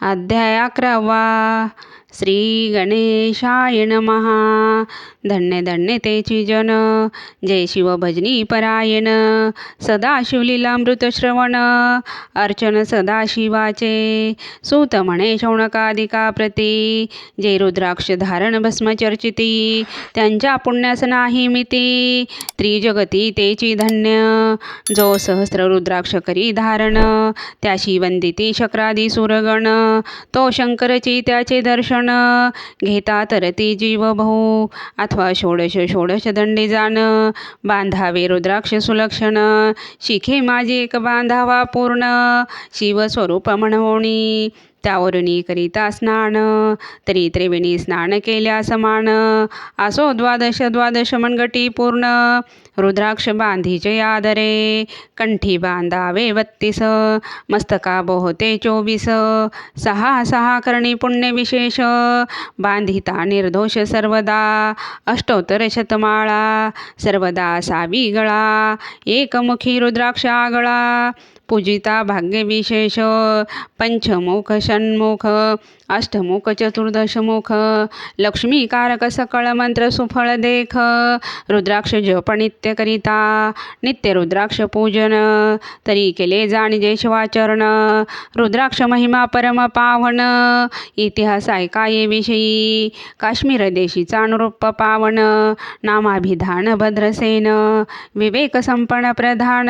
अध्याय 11. श्री गणेशाय नमः. धन्य धन्य तेची जन, जय शिव भजनी परायण. सदा शिवलीलामृत श्रवण, अर्चन सदा शिवाचे. सूत म्हणे शौनकादिका प्रती, जे रुद्राक्ष धारण भस्म चर्चिती. त्यांच्या पुण्यास नाही मिती, त्रिजगती तेची धन्य. जो सहस्र रुद्राक्ष करी धारण, त्याशी वंदिती शक्रादी सुरगण. तो शंकरची त्याचे दर्शन, घेता तरती जीव भाऊ. अथवा षोडश षोडश दंडी जाण, बांधावे रुद्राक्ष सुलक्षण. शिखे माझी एक बांधावा पूर्ण, शिव स्वरूप म्हणवणी. त्यावरुनी करिता स्नान, तरी त्रिवेणी स्नान केल्या समान. असो द्वादश द्वादश मनगटी पूर्ण, रुद्राक्ष बांधीचे आदरे. कंठी बांधावे 32, मस्तका बोहते 24. सहा सहा करणी पुण्य विशेष, बांधिता निर्दोष सर्वदा. अष्टोत्तर शतमाळा, सर्वदा सावी गळा. एकमुखी रुद्राक्ष आगळा, पूजिता भाग्य विशेष. पंचमुख षण्मुख, अष्टमुख चतुर्दशमुख. लक्ष्मीकारक सकळ मंत्र सुफळ देख. रुद्राक्ष जप नित्य करिता, नित्य रुद्राक्ष पूजन. तरी केले जाणजे शिवाचरण, रुद्राक्ष महिमा परम पावन. इतिहास ऐकाये विषयी, काश्मीर देशीचा अनुरूप पावन. नामाभिधान भद्रसेन, विवेक संपन्न प्रधान.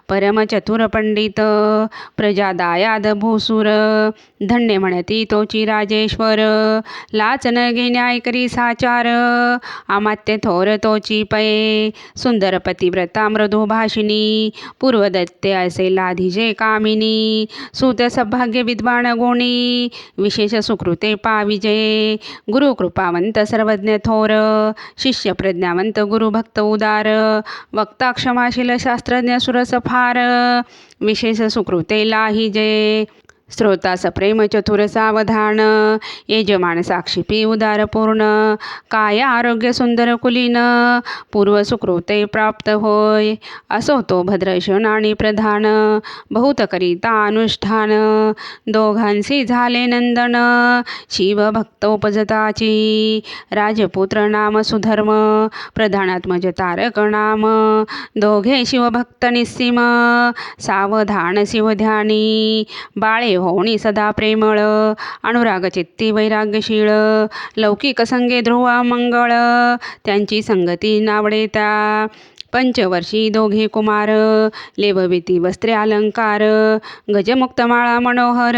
परम चतुर पंडित, प्रजा दायाद भूसुर. धन्य म्हणती तोची राजेश्वर, लाच न घेण्या ऐकरी साचार. अमात्य थोर तोची पये, सुंदर पतिव्रता मृदू भाषिणी. पूर्वदत्ते असे लाधिजे कामिनी. सूत सौभाग्य विद्वान गुणी, विशेष सुकृते पाविजे. गुरु कृपावंत सर्वज्ञ थोर, शिष्य प्रज्ञावंत गुरु भक्त उदार. वक्ता क्षमाशील शास्त्रज्ञ सुरस फार, विशेष सुकृते लाहिजे. श्रोतास प्रेम चतुर सावधान, यजमान साक्षीपी उदार पूर्ण. काय आरोग्य सुंदर कुलीन, पूर्व सुकृते प्राप्त होय. असो तो भद्रशन आणि प्रधान, बहुत करिता अनुष्ठान. दोघांसी झाले नंदन, शिव भक्त उपजताची. राजपुत्र नाम सुधर्म, प्रधानात्मज तारक नाम. दोघे शिवभक्त निस्सीम, सावधान शिवध्यानी. बाळे होणी सदा प्रेमळ, अनुराग चित्ती वैराग्यशीळ. लौकिक संगे ध्रुव मंगळ, त्यांची संगती नावडे त्या. पंचवर्षी दोघे कुमार, लेवविती वस्त्रे अलंकार. गजमुक्तमाळा मनोहर,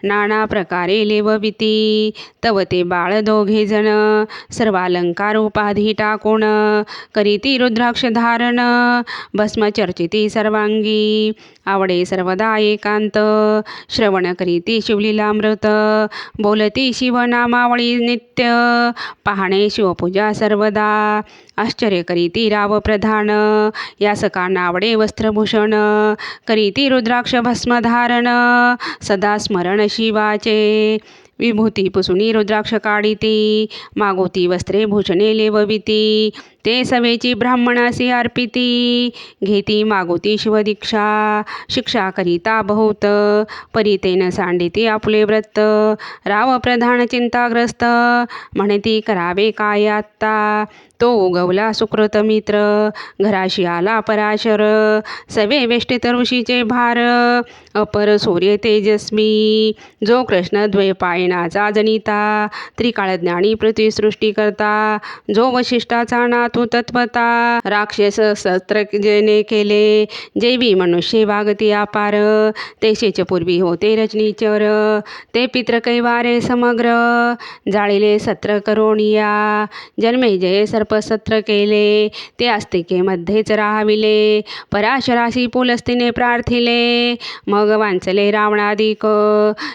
नाना प्रकारे लेवविती. तव ते बाळ दोघे जण, सर्वालंकार उपाधी टाकून. करीती रुद्राक्ष धारण, भस्म चर्चिती सर्वांगी. आवडे सर्वदा एकांत, श्रवण करीती शिवलीलामृत. बोलती शिवनामावळी नित्य, पाहणे शिवपूजा सर्वदा. आश्चर्य करीती राव प्रधान, यासका नावडे वस्त्रभूषण. करीती रुद्राक्ष भस्म धारण, सदा स्मरण शिवाचे. विभूती पुसुनी रुद्राक्ष काढिती, मागोती वस्त्रे भूषणे लेवविती. ते सवेची ब्राह्मणासी अर्पिती, घेती मागोती शिवदीक्षा. शिक्षा करिता बहुत, परितेन सांडिती आपले व्रत. राव प्रधान चिंताग्रस्त, म्हणती करावे काय आत्ता. तो उगवला सुकृत मित्र, घराशी आला पराशर. सवे वेष्टित ऋषीचे भार, अपर सूर्य तेजस्वी. जो कृष्ण द्वैपायनाचा जनिता, त्रिकाळज्ञानी पृथ्वीसृष्टी करता. जो वशिष्ठाचा नातू तत्वता, राक्षस सत्र जेने केले. जैवी मनुष्य वागती अपार, तेशेच पूर्वी होते रजनीचर. ते पित्र कैवारे समग्र, जाळिले सत्र करोनिया. जन्मे जय सर्पसत्र केले, ते आस्तिके मध्येच राहाविले. पराशराशी पुलस्तीने प्रार्थिले, मग वांचले रावणादिक.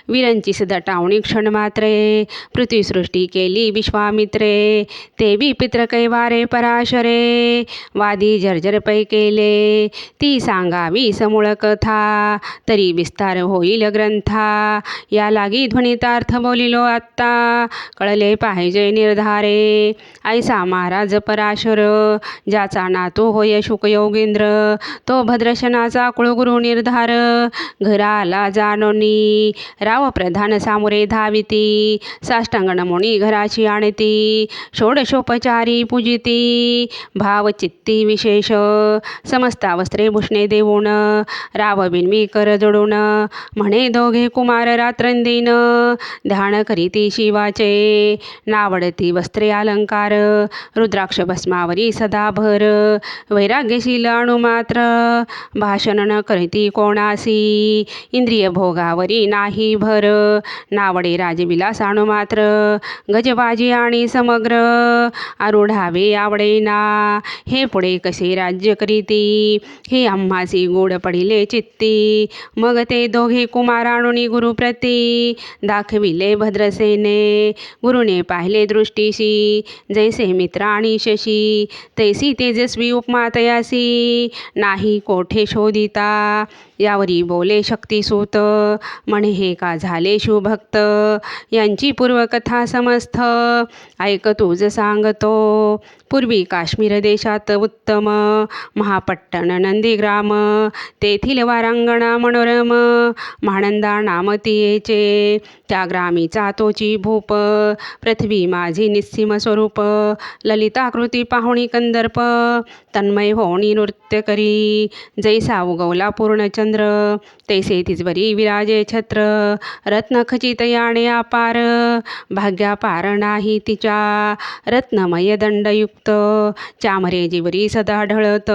विरंची सदटावणी क्षण मात्रे, पृथ्वीसृष्टी केली विश्वामित्रे. तेवी पित्र कैवारे पराशरे, वादी जर्जर पै केले, ती सांगावी समूळ कथा, तरी विस्तार होईल ग्रंथा. या लागी ध्वनितार्थ बोलिलो आत्ता, कळले पाहिजे निर्धारे. ऐसा महाराज पराशर, ज्याचा नातू होय शुक योगेंद्र, तो भद्रशनाचा कुळगुरु निर्धार. घराला जानोनी राव प्रधान सामुरे धाविती, साष्टांग नमोनी घराची आणती, षोडशोपचारी पूजिती. भाव चित्ती विशेष, समस्ता वस्त्रे भूषणे देऊन, राव बिनवी कर जोडून, म्हणे दोघे कुमार रात्रंदिन. ध्यान करीती शिवाचे, नावडती वस्त्रे अलंकार, रुद्राक्ष भस्मावरी सदा भर. वैराग्यशील अणुमात्र, भाषण न करीती कोणासी, इंद्रिय भोगावरी नाही भर. नावडे राजविलास अणुमात्र, गजबाजी आणि समग्र. आरूढावे आवडेना, हे पुढे कसे राज्य करीती, हे आम्हासी गोड पडिले चित्ती. मग ते दोघे कुमार आणूनी गुरुप्रती, दाखविले भद्रसेने. गुरुने पाहिले दृष्टीशी, जैसे मित्र आणि शशी, तैसी तेजस्वी उपमा तयासी, नाही कोठे शोधिता. यावरी बोले शक्तिसूत, म्हणे हे का झाले शिवभक्त, यांची पूर्वकथा समस्त. ऐक तुझ सांगतो, पूर्वी काश्मीर देशात उत्तम, महापट्टण नंदीग्राम, तेथील वारांगणा मनोरम. महानंदा नाम तियेचे, त्या ग्रामीचा तोची भूप. पृथ्वी माझी निस्सीम स्वरूप, ललिताकृती पाहुणी कंदर्प. तन्मय होणी नृत्य करी, जैसा उगवला पूर्णचंद्र, तैसे तिजवरी विराजे छत्र. रत्न खचित याने अपार, भाग्यापार नाही तिच्या. रत्नमय दंडयुक्त, चामरे जिवरी सदा ढळत.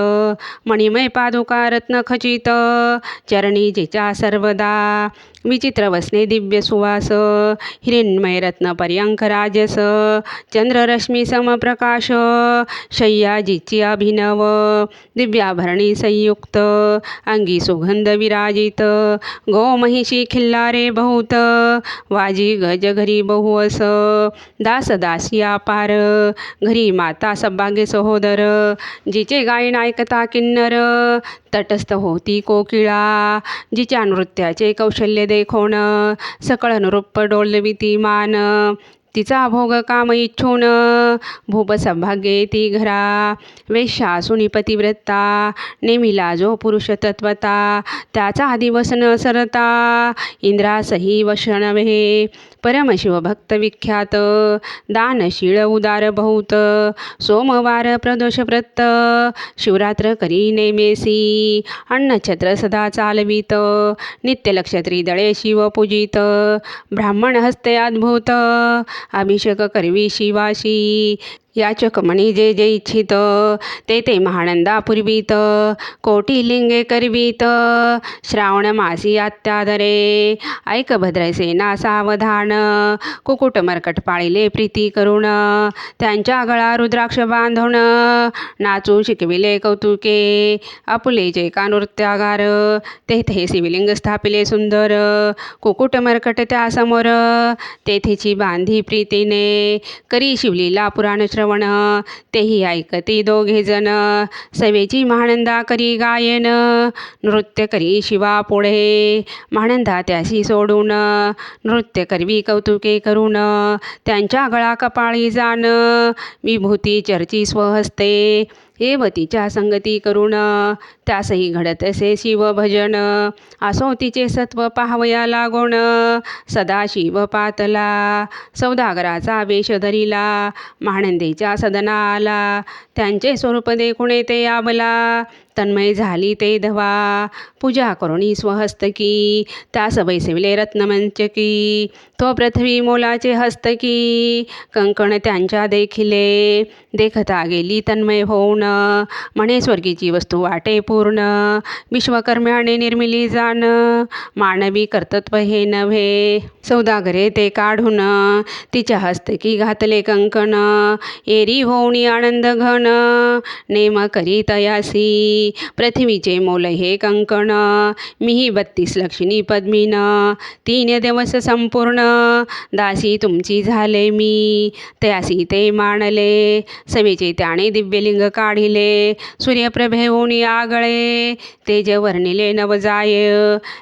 मणिमय पादुका रत्न खचित, चरणी जिच्या सर्वदा. विचित्र वसने दिव्य सुवास, हिरण्मय रत्न पर्यंक राजस. चंद्ररश्मी समप्रकाश, शय्या जिची अभिनव. दिव्याभरणी संयुक्त, अंगी सुगंध विराजित. गोमहिषी खिल्लारे बहुत, वाजी गज घरी बहुअस. दास दासी अपार, घरी माता सौभाग्य सहोदर. जिचे गायन ऐकता किन्नर, तटस्थ होती कोकिळा. जिच्या नृत्याचे कौशल्य देखोन, सकळ नृप डोलविती मान. तिचा भोग काम इच्छून, भूप सौभाग्ये ती घरा. वेश्या सुनी पतिव्रता, नेमिला जो पुरुष तत्वता. त्याचा दिवस न सरता, इंद्रासही वश नव्हे. परमशिव भक्त विख्यात, दानशीळ उदार बहुत. सोमवार प्रदोष व्रत, शिवरात्र करी नेमेसी. अन्नछत्र सदा चालवित, नित्य लक्ष त्रिदळे शिव पूजित. ब्राह्मण हस्ते अद्भुत, अभिषेक करवी शिवाशी. याचक म्हणी जे जे इच्छित, ते ते महानंदा पूर्वीत. कोटी लिंगे करवीत, श्रावण मासी अत्यादरे. ऐक भद्रसेना सावधान, कुकुट मरकट पाळिले प्रीती करून. त्यांच्या गळा रुद्राक्ष बांधून, नाचू शिकविले कौतुके. आपुले जे का नृत्यागार, तेथे शिवलिंग स्थापिले सुंदर. कुकुट मरकट त्या समोर, तेथेची बांधी प्रीतीने. करी शिवलीला पुराण श्रवण, तेही ऐकती दोघे जण. सवेची महानंदा करी गायन, नृत्य करी शिवा पुढे. महानंदा त्याशी सोडून, नृत्य करवी कौतुके करून. त्यांच्या गळा कपाळी जाण, विभूती चर्ची स्वहस्ते. एवतीच्या संगती करून, त्यासही घडत असे शिवभजन. असो तिचे सत्व पाहवया लागोन, सदाशिव पातला. सौदागराचा वेश धरिला, महानंदेच्या सदना आला. त्यांचे स्वरूप देखुणे ते आबला, तन्मय झाली ते धवा. पूजा करुणी स्वहस्तकी, त्यास बैसविले रत्नमंचकी. तो पृथ्वी मोलाचे हस्तकी, कंकण त्यांच्या देखिले. देखता गेली तन्मय होऊन, म्हणे स्वर्गीची वस्तू वाटे पूर्ण. विश्वकर्म्याने निर्मिली जाण, मानवी कर्तृत्व हे नव्हे. सौदागरे ते काढून, तिच्या हस्तकी घातले कंकण. एरी होऊनी आनंद घन, नेम करी तयासी. पृथ्वीचे मोल हे कंकण, मीही 32 लक्षणी पद्मीन, 3 दिवस संपूर्ण दासी तुमची झाले मी, तयासी ते मानले. सवेचे त्याने दिव्यलिंग काढिले, सूर्यप्रभेऊनी आगळे, तेज वर्णिले नवजाय,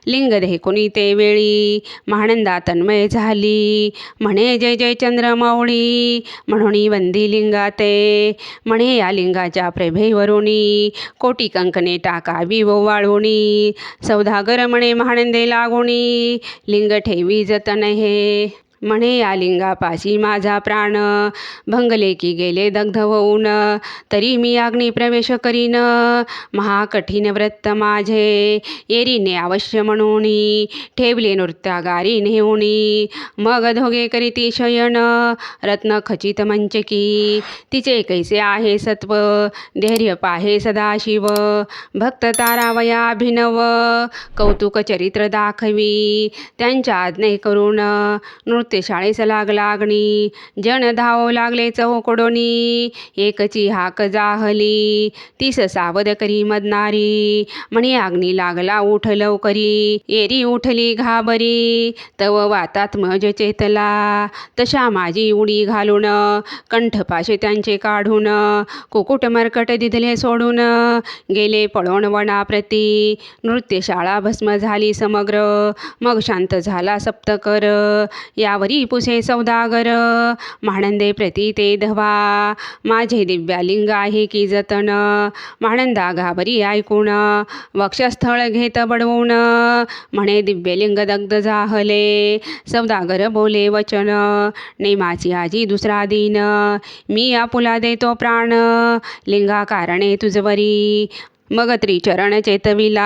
लिंग देखुनी ते वेळी, महानंदा तन्मय झाली. म्हणे जय जय चंद्रमौळी, म्हणून वंदी लिंगा ते, म्हणे या लिंगाच्या प्रभेवरुनी, कोटी कंकणे टाकावी ओवाळुनी. सौदागर म्हणे महानंदे लागुनी, लिंग ठेवी जतन हे, म्हणे या लिंगापाशी माझा प्राण, भंगले की गेले दग्ध होऊन, तरी मी अग्नी प्रवेश करीन. महाकठीण व्रत माझे, येरीने अवश्य म्हणूनी, ठेवले नृत्यागारी नेऊनी. मग दोघे करीती शयन, रत्न खचित मंचकी, तिचे कैसे आहे सत्व, धैर्य पाहे सदाशिव. भक्त तारावया अभिनव, कौतुक चरित्र दाखवी, त्यांच्या आज्ञे करून नृत्यशाळेस लागणी. जन धावू लागले चौकडोनी, एकची हाक जाहली, तीस सावध करी मदनारी. म्हणे अग्नी लागला उठ लवकरी, येरी उठली घाबरी, तव वातात मज चेतला. तशा माझी उडी घालून, कंठपाशे त्यांचे काढून, कुकुट मरकट दिधले सोडून, गेले पळून वनाप्रती. नृत्यशाळा भस्म झाली समग्र, मग शांत झाला सप्तकर. यावरी पुसे सौदागर, महानंदे प्रती ते धवा, माझे दिव्यालिंग आहे की जतन. महानंदा घाबरी ऐकून, वक्षस्थळ घेत बडवून, म्हणे दिव्यलिंग दग्ध जाहले. सौदागर बोले वचन, नेमाची आजी दुसरा दिन, मी आपुला देतो प्राण, लिंगा कारणे तुझवरी. मग त्रिचरण चेतविला,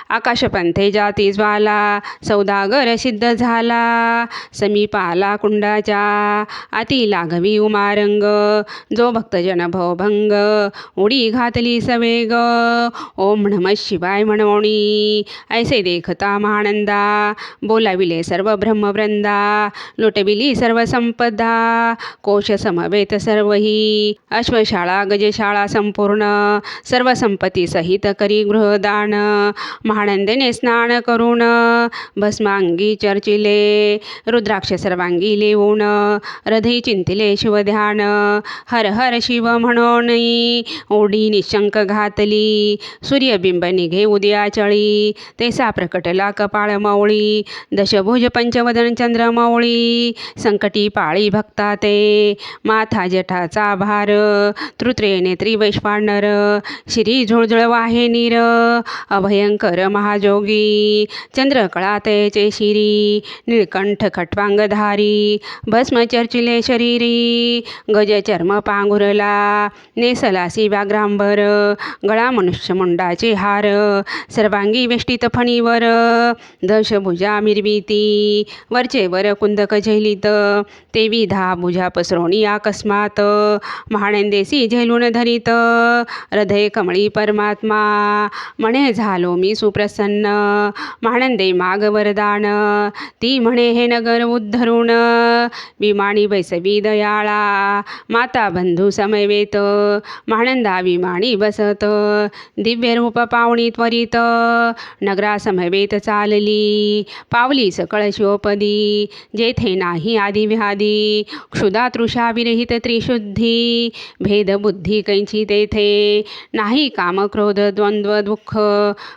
आकाशपंथे जाती ज्वाला, सौदागर सिद्ध झाला. समीप आला कुंडाच्या, आती लाघवी उमारंग, जो भक्तजन भवभंग, उडी घातली सवेग. ओम नमः शिवाय म्हणोनी, ऐसे देखता महानंदा, बोलाविले सर्व ब्रह्मवृंदा, लुटविली सर्व संपदा, कोश समवेत सर्वही. अश्वशाळा गजशाळा संपूर्ण, सर्व संपत्ती सहित करी गृहदान. महानंदेने स्नान करून, भस्मांगी चर्चिले, रुद्राक्ष सर्वांगी लेवून, हृदय चिंतिले शिवध्यान. हर हर शिव म्हणून ओढी निशंक घातली, सूर्यबिंब निघे उदयाचळी, तेसा प्रकटला कपाळ मौळी. दशभुज पंचवदन चंद्रमौळी, संकटी पाळी भक्ता ते, माथा जठाचा भार, तृत्रे नेत्री वैश्वानर, शिरी झुळझुळ वाहे नीर, अभयंकर महाजोगी. चंद्रकळा तेचे शिरी, निळकंठ खट्वांगधारी, भस्म चर्चिले शरीरी, गज चर्म पांघुरला, नेसलासी व्याघ्रांबर, गळा मनुष्यमुंडाचे हार, सर्वांगी वेष्टित फणीवर, दशभुजा मिरविती, वरचे वर कुंदक झैलित, तेवी 10 भुजा पसरोणी अकस्मात, महानंदेसी झेलून धरित, हृदय कमळी परमात्मा, म्हणे झालो मी सुप्रसन्न. महानंदे माग वरदान, ती म्हणे हे नगर उद्धरून, विमानी वैसवी दयाळा, माता बंधू समवेत, महानंदा विमानी बसत, दिव्य रूप पावणी त्वरित, नगरा समवेत चालली, पावली सकळ शिवपदी, जेथे नाही आदी व्याधी, क्षुधा तृषा विरहित त्रिशुद्धी, भेद बुद्धी कैंची तेथे, नाही काम क्रोध द्वंद्व दुःख,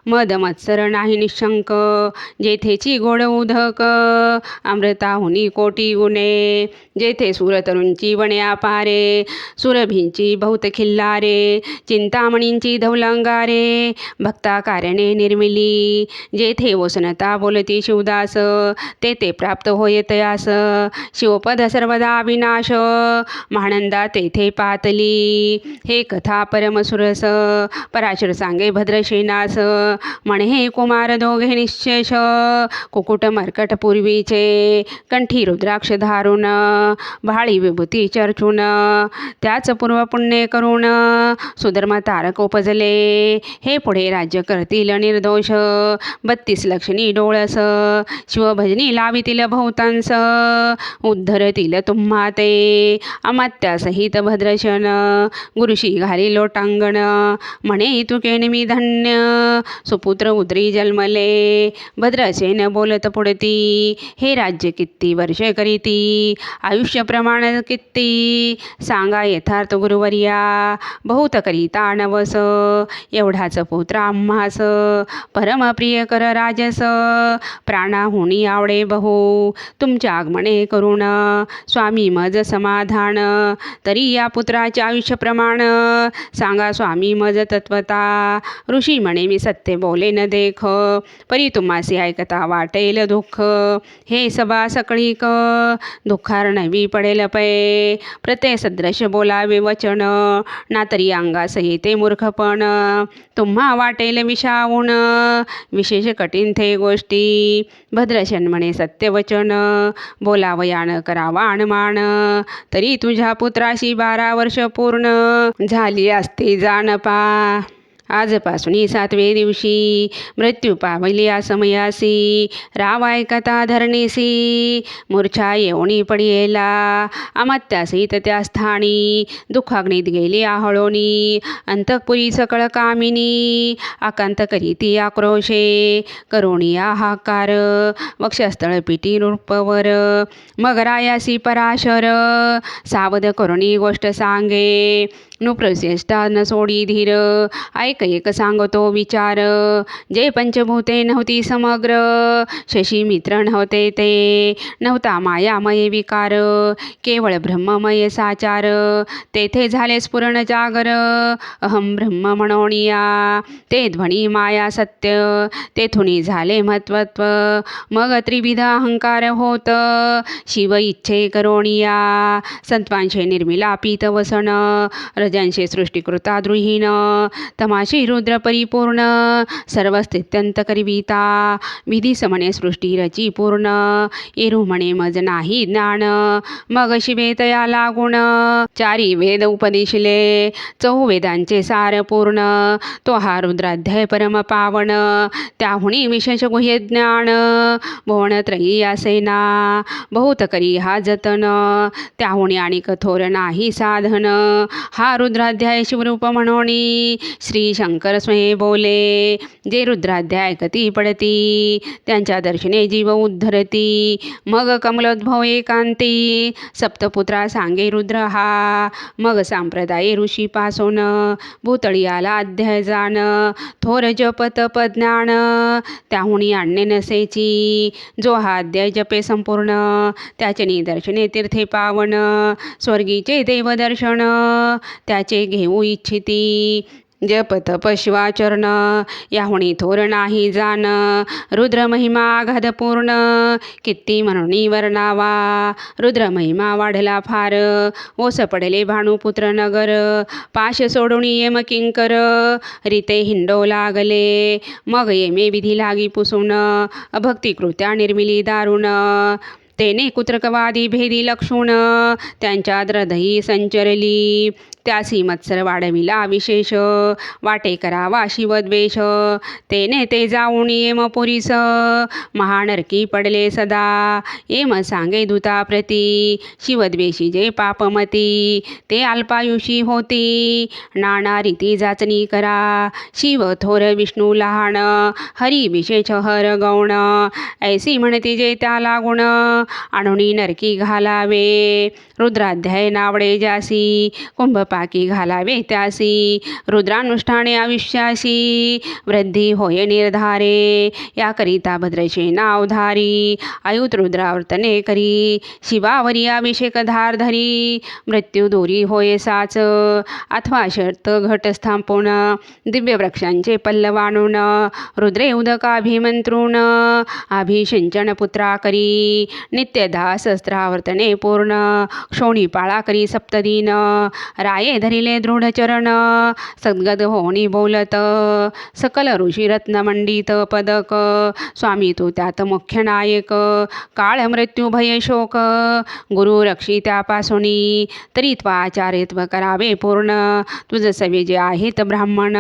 मद मत्सर नाही निशंक, जेथेची गोड उदक, अमृताहुनी कोटी गुणे, जेथे सुरतरुंची वने अपारे, सुरभींची बहुत खिल्लारे, चिंतामणींची धौलंगारे, भक्ता कारणे निर्मिली, जेथे वसनता बोलती शिवदास, तेथे प्राप्त होय तयास, शिवपद सर्वदा विनाश, महानंदा तेथे पातली. हे कथा परमसुरस, पराशर सांगे भद्रसेनास, म्हणे हे कुमार दोघे निश्चेष, कुकुट मर्कट पूर्वीचे, कंठी रुद्राक्ष धारून, भाळी विभूती चर्चून, त्याच पूर्व पुण्य करून, सुधर्म तारक उपजले, हे पुढे राज्य करतील निर्दोष, 32 लक्षणी डोळस, शिवभजनी लावितील बहुतांस, उद्धरतील तुम्हा ते, अमात्यासहित भद्रशन, गुरुशी घाली लोटांगण, म्हणे चुकेन मी धन्य सुपुत्र उदरी जन्मले. भद्रसेन बोलत पुढती हे राज्य किती वर्ष करीती आयुष्य प्रमाण किती सांगा यथार्थ गुरुवर्या बहुत करिता नवस एवढाच पुत्र आम्हास परमप्रिय कर राजस प्राणाहुनी आवडे बहु तुमच्या आगमने करुण स्वामी मज समाधान तरी या पुत्राचे आयुष्य प्रमाण सांगा स्वामी मज तत्वता ऋषी म्हणे मी सत्य बोले न देख परी तुम्हासी ऐकता वाटेल दुःख हे सभा सकळीक दुःखार नवी पडेल पै प्रत्यय सदृश बोलावे वचन ना तरी अंगास येते मूर्खपण तुम्हा वाटेल विषावून विशेष कठीण थे गोष्टी भद्रशन म्हणे सत्यवचन बोलावयान करावा अणमान तरी तुझ्या पुत्राशी 12 वर्ष पूर्ण झाली असते जानपा आजपासून 7वे दिवशी मृत्यू पावल्या समयासी रावाय कथा धरणीसी मूर्छा येऊनी पडियेला अमत्यासहित त्या स्थानी दुःखाग्नीत गेली आहळोनी अंतःपुरी सकळ कामिनी आकांत करीती आक्रोशे करुणी हाकार वक्षस्थळ पिटी रूपवर मग रायासी पराशर सावध करुणी गोष्ट सांगे नुप्रचेष्टा न सोडी धीर ऐक एक सांगतो विचार जे पंचभूते नव्हती समग्र शशी मित्र नव्हते ते नव्हता मायामय विकार केवळ ब्रह्ममय साचार तेथे झाले स्फुरण जागर अहम ब्रह्म म्हणोनिया ते ध्वनी माया सत्य तेथुनी झाले महत्वत्व मग त्रिविध अहंकार होत शिव इच्छे करोनिया संत्वांशे निर्मिलापित वसन रजांशे सृष्टिकृता द्रुहीन तमाशी रुद्र परिपूर्ण सर्व स्थित्यंत करिविता विधी समणे सृष्टी रची पूर्ण एरू म्हणे मज नाही ज्ञान मग शिवे तया लागुण 4 वेद उपदेशिले 4 वेदांचे सार पूर्ण तो हा रुद्राध्याय परम पावन त्याहुनी विशेष गुह्य ज्ञान भुवन त्रयी असेना बहुत करी हा जतन त्याहुनी आणि कठोर नाही साधन हा रुद्राध्याय शिवरूप म्हणोनी श्री शंकर स्वयं बोले जे रुद्राध्याय कती पडती त्यांच्या दर्शने जीव उद्धरती मग कमलोद्भव एकांती सप्तपुत्रा सांगे रुद्र हा मग संप्रदाय ऋषी पासून भूतळी आला अध्याय जाण थोर जप तप ज्ञान त्याहुनी आणणे नसेची जो हा अध्याय जपे संपूर्ण त्याचे निदर्शने तीर्थे पावन स्वर्गीचे देवदर्शन त्याचे घेऊ इच्छिती जप तप शिवाचरण याहुनी थोर नाही जाण रुद्र महिमा आघात पूर्ण किती म्हणून वर्णावा रुद्र महिमा वाढला फार ओस पडले भानुपुत्र नगर पाश सोडून येम किंकर रीते हिंडो लागले मग येमे विधी लागी पुसून अभक्ती कृत्या निर्मिली दारुण तेने कुत्रकवादी भेदी लक्षुण त्यांच्या हृदयी संचरली त्यासी मत्सर वाढविला विशेष वाटे करावा शिवद्वेष तेने ते जाऊन येम पुरीस महानरकी पडले सदा येम सांगे दूताप्रती शिवद्वेषी जे पापमती ते अल्पायुषी होती नाना रीती जाचणी करा शिव थोर विष्णू लहान हरी विशेष हर गौण ऐसी म्हणते जे त्या लागुण आणुनी नरकी घालावे रुद्राध्याय नावडे जासी कुंभपाकी घालावे त्यासी रुद्रानुष्ठाने आयुष्यासी वृद्धी होय निर्धारे याकरिता भद्रशे नावधारी आयुत रुद्रावर्तने करी शिवावरी अभिषेक धार धरी मृत्यू दोरी होय साच अथवा शर्त घट स्थापन दिव्य वृक्षांचे पल्लव आणून रुद्रे उदकाभिमंत्रून अभिषिंचन पुत्रा करी नित्यदा सहस्त्रावर्तने पूर्ण क्षोणीपाळा करी सप्तदीन राये धरिले दृढ चरण सद्गद होणी बोलत सकल ऋषी रत्नमंडित पदक स्वामी तू त्यात मुख्य नायक काळ मृत्यू भय शोक गुरु रक्षी त्यापासूनी तरी त्वाचार्यत्व करावे पूर्ण तुझ सवे जे आहेत ब्राह्मण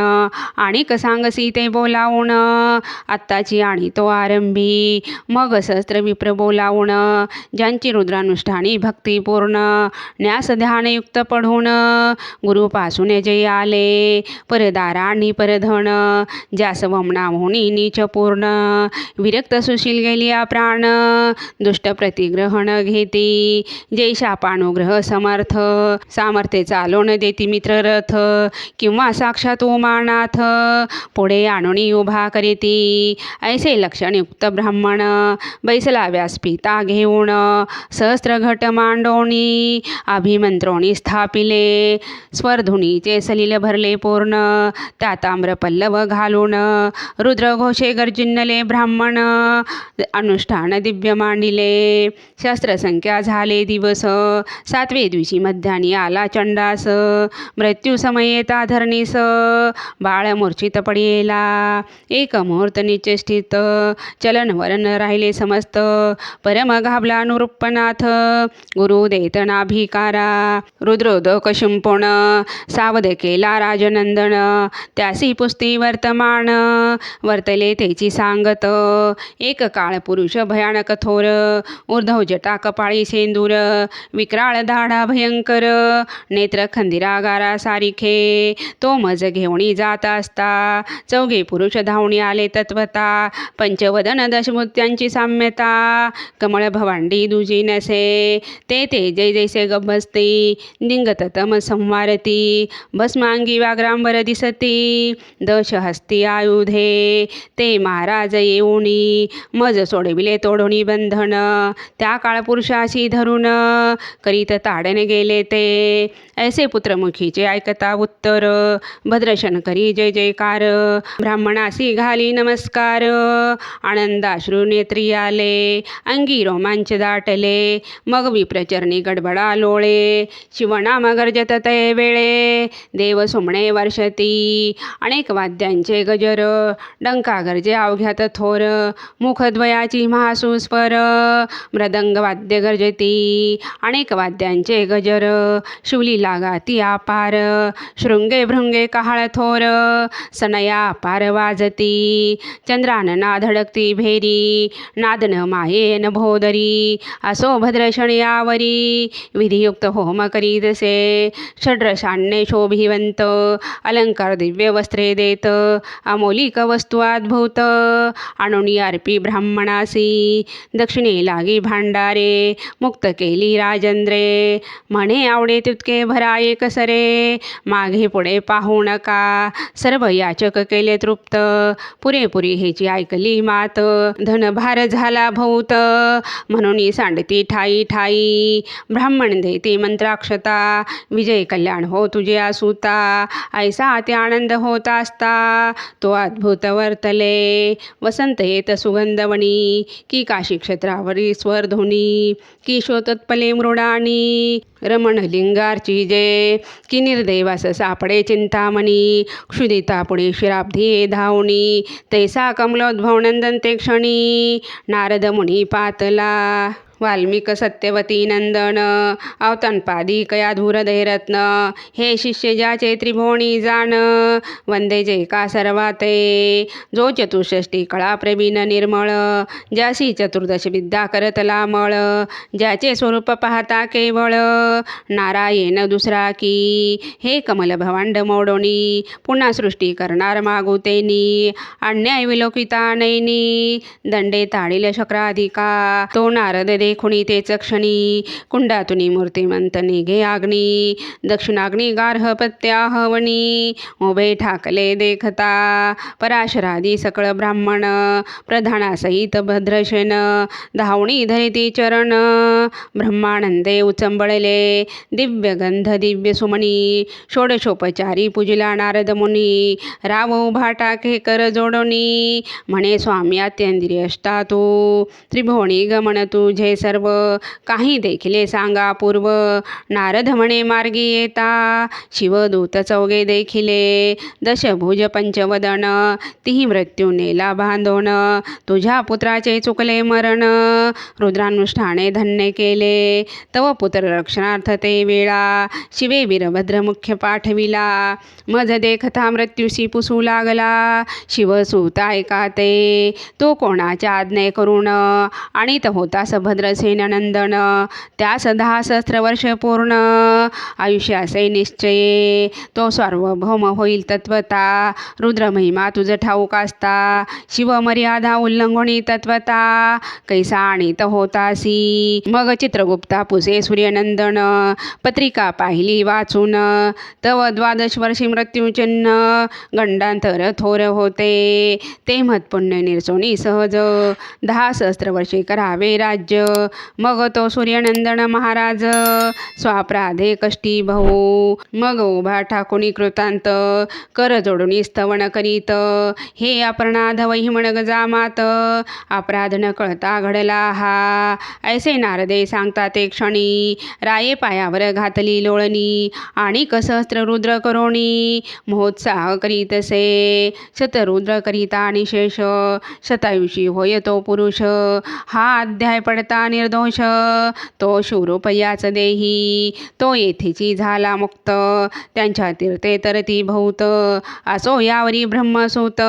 आणिक सांगसी ते बोलावून आत्ताची आणि तो आरंभी मग सहस्त्र विप्र बोलावून ज्यांची रुद्रानुष्ठानी भक्तिपूर्ण न्यास ध्यानयुक्त पढून गुरुपासून जे आले परदारा आणि परधन ज्यास वमना होणी नीच पूर्ण विरक्त सुशील गेलिया प्राण दुष्ट प्रतिग्रहण घेती जय शापानुग्रह समर्थ सामर्थ्य चालवण देती मित्र रथ किंवा साक्षात उमानाथ पुढे आणुनी उभा करीती ऐसे लक्षणयुक्त ब्राह्मण बैसला व्यासपीता घेऊन सहस्त्र घट मांडोणी अभिमंत्रोणी स्थापिले स्वरधुनीचे सलिल भरले पूर्ण ताताम्र पल्लव घालून रुद्रघोषे गर्जिन्नले ब्राह्मण अनुष्ठान दिव्य मांडिले शास्त्रसंख्या झाले दिवस 7वे दिवशी मध्यानी आला चंडास मृत्यू समये धरणीस बाळ मूर्छित पडिला एक मुहूर्त निचेष्टित चलन वरण राहिले समस्त परम घाबला नृपनाथ गुरु देत नाभिकारा रुद्रोदक शुंपोण सावध केला राजनंदन त्यासी पुस्ती वर्तमान वर्तले तेची सांगत एक काळ पुरुष भयानक थोर ऊर्ध्व जटा कपाळी सेंदूर विक्राळ दाढा भयंकर नेत्र खंदिरागारा सारिखे तो मज घेऊणी जात असता चौघे पुरुष धावणी आले तत्वता पंचवदन दशमूर्त्यांची साम्यता कमळ भवांडी दुजी नसे ते जय जैसे गबसती निंगत तम संवारती भस्मांगी व्याघ्रांबर दिसती दश हस्ती आयुधे ते महाराज येऊनी मज सोडविले तोडोनी बंधन त्या काळ पुरुषाशी धरून करीत ताडण गेले ते ऐसे पुत्रमुखीचे ऐकता उत्तर भद्रशन करी जय जयकार ब्राह्मणासी घाली नमस्कार आनंदाश्रू नेत्री आले अंगी रोमांच दाटले मग विप्रचरणी गडबडा लोळे शिवनाम गर्जत तय वेळे देव सुमणे वर्षती अनेक वाद्यांचे गजर डंका गर्जे अवघ्यात थोर मुखद्वयाची महासुस्वर मृदंग वाद्य गर्जती अनेक वाद्यांचे गजर शिवली लागाती अपार शृंगे भृंगे कहाळ थोर सनया अपार वाजती चंद्रानना धडकती भेरी नादन मायेन भोदरी असो भद्रशण यावरी विधियुक्त होम करीतसे षड्रशान्ये शोभिवंत अलंकार दिव्य वस्त्रे देत अमोलिक वस्तू अद्भुत आणुनी अर्पी ब्राह्मणासी दक्षिणे लागी भांडारे मुक्त केली राजेंद्रे म्हणे आवडे तितके भरा एक सरे मागे पुढे पाहू नका सर्व याचक केले तृप्त पुरेपुरी हेची ऐकली मात धनभार झाला भौत म्हणून सांडती ठाई ठाई ब्राह्मण देती मंत्राक्षता विजय कल्याण हो तुझे असुता ऐसा ते आनंद होत असता तो अद्भुत वर्तले वसंत येत सुगंधवणी की काशी क्षेत्रावरी स्वरध्वनी की शोतत्पले मृडानी रमण लिंगारची जे की निर्दैवास सापडे चिंतामणी क्षुदिता पुढे शिराब्धी धावणी तैसा कमलोद्भव नंदन ते क्षणी नारद मुनी पातला वाल्मिक सत्यवती नंदन अवतनपादी कया धूरदैरत्न हे शिष्य ज्याचे त्रिभुवनी जाण वंदे जय का सर्वाते जो चतुष्षष्टी कळा प्रवीण निर्मळ ज्यासी चतुर्दश विद्या करतला मळ ज्याचे स्वरूप पाहता केवळ नारायण दुसरा की हे कमल भवांड मोडोनी पुन्हा सृष्टी करणार मागुतेनी अन्याय विलोकिता नैनी दंडे ताडिल शक्राधिका तो नारद देखुनी तेच क्षणी कुंडातुनी मूर्तिमंत निघे अग्नी दक्षिणाग्नी गार्ह पत्याहवनी उभे ठाकले देखता पराशरादी सकळ ब्राह्मण प्रधानासहित भद्रशेन धावणी धरिती चरण ब्रह्मानंदे उचंबळले दिव्य गंध दिव्य सुमणी षोडशोपचारी पूजिला नारद मुनी राव उभा टाके कर जोडोनी म्हणे स्वामी अत्यंद्रिय अष्टा तू त्रिभुवनी गमन तुझे सर्व काही देखिले सांगा पूर्व नारद म्हणे मार्गी येता शिवदूत चौघे देखिले दशभुज पंचवदन तिही मृत्यू नेला बांधोन तुझ्या पुत्राचे चुकले मरण रुद्रानुष्ठाने धन्य केले तव पुत्र रक्षणार्थ ते वेळा शिवे वीरभद्र मुख्य पाठविला मज देखता मृत्यूशी पुसू लागला शिवसूत ऐका ते तो कोणाच्या आज्ञे करून आणि होतास भद्र भद्रसेन नंदन त्यास 10 सहस्र वर्ष पूर्ण आयुष्याचे निश्चये तो सार्वभौम होईल तत्वता रुद्र महिमा तुझ ठाऊक असता शिवमर्यादा उल्लंघनी तत्वता कैसा आणीत होतासी मग चित्रगुप्ता पुसे सूर्यनंदन पत्रिका पाहिली वाचून तव 12 वर्षी मृत्यूचिन्ह गंडांतर थोर होते ते महत्पुण्य निरसोनी सहज 10 सहस्र वर्षे करावे राज्य मग तो सूर्यनंदन महाराज स्वापराधे कष्टी भाऊ मग उभा ठाकुनी कृतांत कर जोडून स्तवन करीत हे अपर्णाध वहिमण गजामात अपराध न कळता घडला हा ऐसे नारदे सांगता ते क्षणी राये पायावर घातली लोळणी आणि सहस्त्र रुद्र करोणी महोत्साह करीतसे शतरुद्र करिता निशेष शतायुषी होय तो पुरुष हा अध्याय पडता निर्दोष तो शूरोपयाच देही तो येथेची झाला मुक्त त्यांच्या तीर्थे तरती भूत असो यावरी ब्रह्मसूत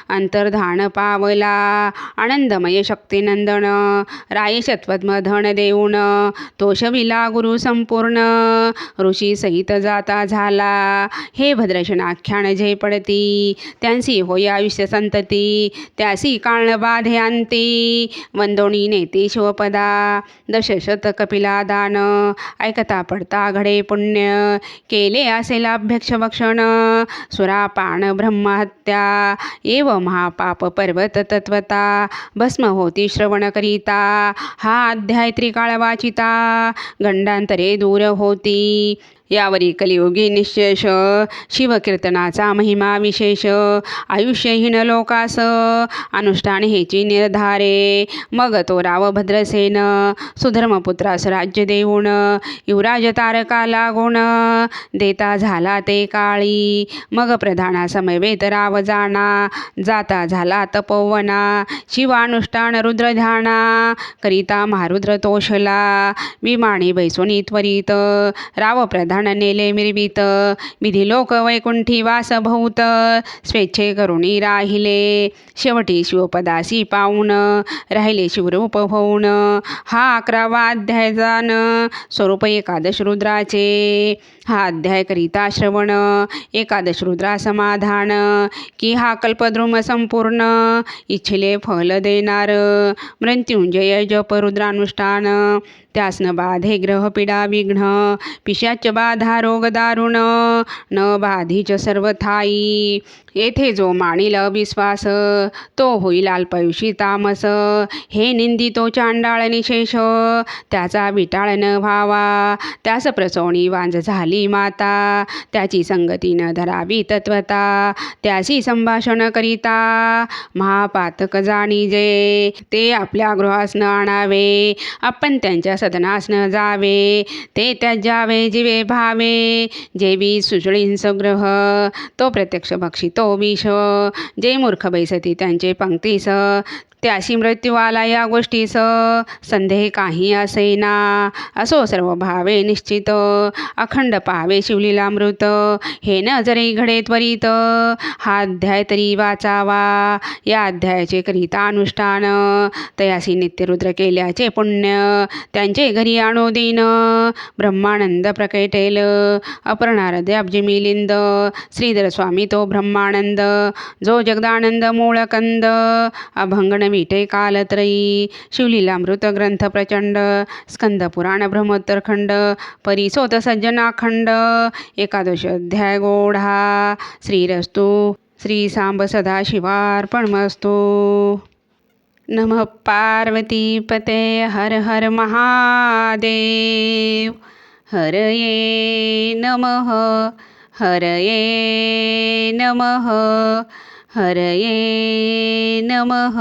अंतर्धान पावला आनंदमय शक्तिनंदन राये शत्वत्मधन देऊन तो शविला गुरु संपूर्ण ऋषी सहित जाता झाला हे भद्रशन आख्यान जे पडती त्यांसी होय आयुष्य संतती त्यासी काळ बाधे अंती वंदोणी नेती शिवपदा दशशत कपिला दान ऐकता पडता घडे पुण्य केले असेल अभ्यक्ष भक्षण सुरापान ब्रह्महत्या एव महापाप पर्वत तत्वता भस्म होती श्रवण करिता हा अध्याय त्रिकाळ वाचिता गंडांतरे दूर होती यावरी कलियुगी निशेष शिवकीर्तनाचा महिमा विशेष आयुष्यहीन लोकास अनुष्ठान हेची निर्धारे मग तो राव भद्रसेन सुधर्मपुत्रास राज्य देऊन युवराज तारका लागून देता झाला ते काळी मग प्रधाना समवेत राव जाता झाला तपोवना शिवानुष्ठान रुद्र ध्याना करिता महारुद्र तोषला विमानी बैसोनी त्वरित राव प्रधान नेले मिरवित विधी लोक वैकुंठी वास भूत स्वेच्छे करुणी राहिले शेवटी शिवपदासी पाऊन राहिले शिवरूप होऊन हा 11वा अध्याय जान स्वरूप एकादश रुद्राचे हा अध्याय करिता श्रवण एकादश रुद्रा समाधान की हा कल्पद्रुम संपूर्ण इच्छिले फल देणार मृत्युंजय जप रुद्रानुष्ठान त्यासन बाधे ग्रह पीडा विघ्न पिशाच बाधा रोग दारुण न बाधीच सर्व थाई येथे जो मानिल विश्वास तो होईल अल्पायुषी तामस हे निंदितो चांडाळ निशेष त्याचा विटाळ न व्हावा त्यास प्रसवणी वांज झाली माता त्याची संगती न धरावी तत्वता त्याशी संभाषण करिता महापातक जाणीजे ते आपल्या गृहास न आणावे आपण त्यांच्या सदनास न जावे ते त्याज्यावे जीवे भावे जेवी सुजळींस ग्रह तो प्रत्यक्ष भक्षितो विष जे मूर्ख बैसती त्यांचे पंक्तीस त्याशी मृत्यू आला या गोष्टीस संदेह काही असेना असो सर्व भावे निश्चित अखंड पावे शिवलीलामृत हे न जरी घडे त्वरित हा अध्याय तरी वाचावा या अध्यायाचे करिता अनुष्ठान तयासी नित्यरुद्र केल्याचे पुण्य त्यांचे घरी आणोदीन ब्रह्मानंद प्रकटेल अपरणारद अब्जी मिलिंद श्रीधर स्वामी तो ब्रह्मानंद जो जगदानंद मूळकंद अभंगन विटे कालत्रयी शिवलीलामृत ग्रंथ प्रचंड स्कंद पुराण ब्रह्मोत्तरखंड परिसोत सज्जनाखंड एकादश अध्याय गोढा श्रीरस्तु श्री सांब सदाशिवार्पणमस्तु नमः पार्वतीपते हर हर महादेव हरये नमः हरये नमः हरये नमः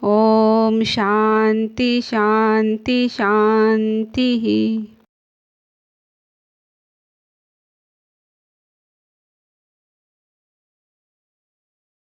ओम शांती शांती शांती।